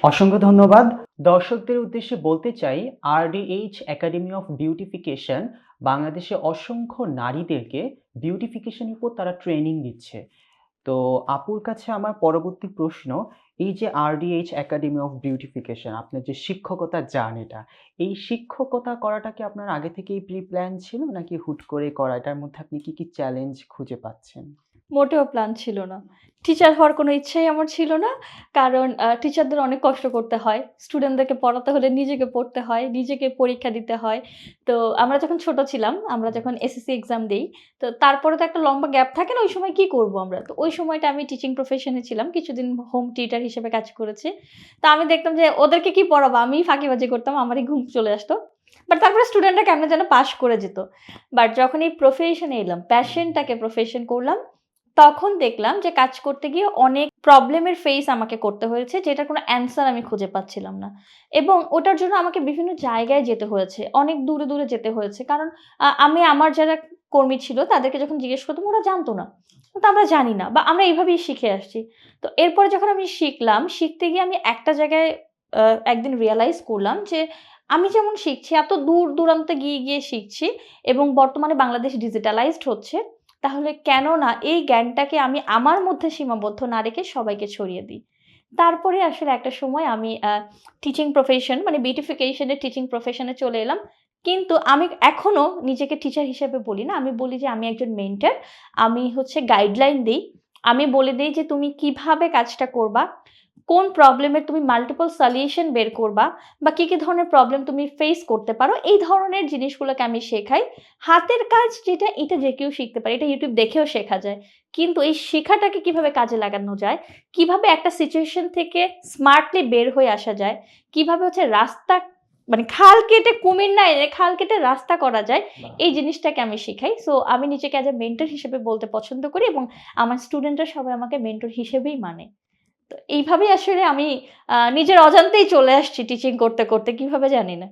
অসংখ্য ধন্যবাদ। দর্শকদের উদ্দেশ্যে বলতে চাই, RDH একাডেমি অফ বিউটিফিকেশন বাংলাদেশে অসংখ্য নারীদেরকে বিউটিফিকেশনের উপর তারা ট্রেনিং দিচ্ছে। তো আপুর কাছে আমার পরবর্তী প্রশ্ন, এই যে RDH একাডেমি অফ বিউটিফিকেশন আপনার যে শিক্ষকতা যান এটা, এই শিক্ষকতা করাটা কি আপনার আগে থেকেই প্রি-প্ল্যান ছিল নাকি হুট করে করা? এটার মধ্যে আপনি কি চ্যালেঞ্জ খুঁজে পাচ্ছেন? মোটেও প্ল্যান ছিল না। টিচার হওয়ার কোনো ইচ্ছাই আমার ছিল না। কারণ টিচারদের অনেক কষ্ট করতে হয়। স্টুডেন্টদেরকে পড়াতে হলে নিজেকে পড়তে হয়, নিজেকে পরীক্ষা দিতে হয়। তো আমরা যখন ছোট ছিলাম, আমরা যখন এসএসসি এক্সাম দেই, তো তারপরে তো একটা লম্বা গ্যাপ থাকে না? ওই সময় কি করব আমরা? তো ওই সময়টা আমি টিচিং প্রফেশন এ ছিলাম। কিছুদিন হোম টিউটর হিসেবে কাজ করেছি। তো আমি দেখতাম যে ওদেরকে কি পড়াবো? আমিই ফাঁকিবাজি করতাম। আমারই ঘুম চলে আসতো। বাট তারপরে স্টুডেন্টরা কেমনে যেন পাস করে যেত। বাট যখন এই প্রফেশন এ এলাম, প্যাশনটাকে প্রফেশন করলাম, তখন দেখলাম যে কাজ করতে গিয়ে অনেক প্রবলেমের ফেস আমাকে করতে হয়েছে, যেটার কোনো অ্যান্সার আমি খুঁজে পাচ্ছিলাম না। এবং ওটার জন্য আমাকে বিভিন্ন জায়গায় যেতে হয়েছে। অনেক দূরে, দূরে যেতে হয়েছে। কারণ আমি আমার যারা কর্মী ছিল তাদেরকে যখন জিজ্ঞেস করতাম ওরা জানত না। তো আমরা জানি না বা আমরা এভাবেই শিখে আসছি। তো এরপরে যখন আমি শিখলাম, শিখতে গিয়ে আমি একটা জায়গায় আ একদিন রিয়ালাইজ করলাম যে আমি যেমন শিখছি এত দূর দূরান্তে গিয়ে শিখছি এবং বর্তমানে বাংলাদেশ ডিজিটালাইজড হচ্ছে। তাহলে কেন না এই জ্ঞানটাকে আমি আমার মধ্যে সীমাবদ্ধ না রেখে সবাইকে ছড়িয়ে দিই। তারপরে আসলে একটা সময় আমি টিচিং প্রফেশন মানে বিউটিফিকেশন এর টিচিং প্রফেশন এ চলে এলাম। কিন্তু আমি এখনো নিজেকে টিচার হিসেবে বলি না। আমি বলি যে আমি একজন মেন্টর। আমি হচ্ছে গাইডলাইন দেই। আমি বলে দেই যে তুমি কিভাবে কাজটা করবা, কোন প্রবলেমের তুমি মাল্টিপল সলিউশন বের করবা বা কি ধরনের প্রবলেম তুমি ফেস করতে পারো, এই ধরনের জিনিসগুলোকে আমি শেখাই। হাতের কাজ যেটা, এটা যে কেউ শিখতে পারে। এটা YouTube দেখেও শেখা যায়। কিন্তু এই শেখাটাকে কিভাবে কাজে লাগানো যায়, কিভাবে একটা সিচুয়েশন থেকে স্মার্টলি বের হয়ে আসা যায়, কিভাবে হচ্ছে রাস্তা মানে খাল কেটে কুমির না এনে খাল কেটে রাস্তা করা যায়, এই জিনিসটাকে আমি শিখাই। সো আমি নিজেকে অ্যাজ a মেন্টর হিসেবে বলতে পছন্দ করি এবং আমার স্টুডেন্টরা সবাই আমাকে মেন্টর হিসেবেই মানে। তো এইভাবেই আসলে আমি নিজের অজান্তেই চলে আসছি টিচিং করতে, করতে কিভাবে জানি না।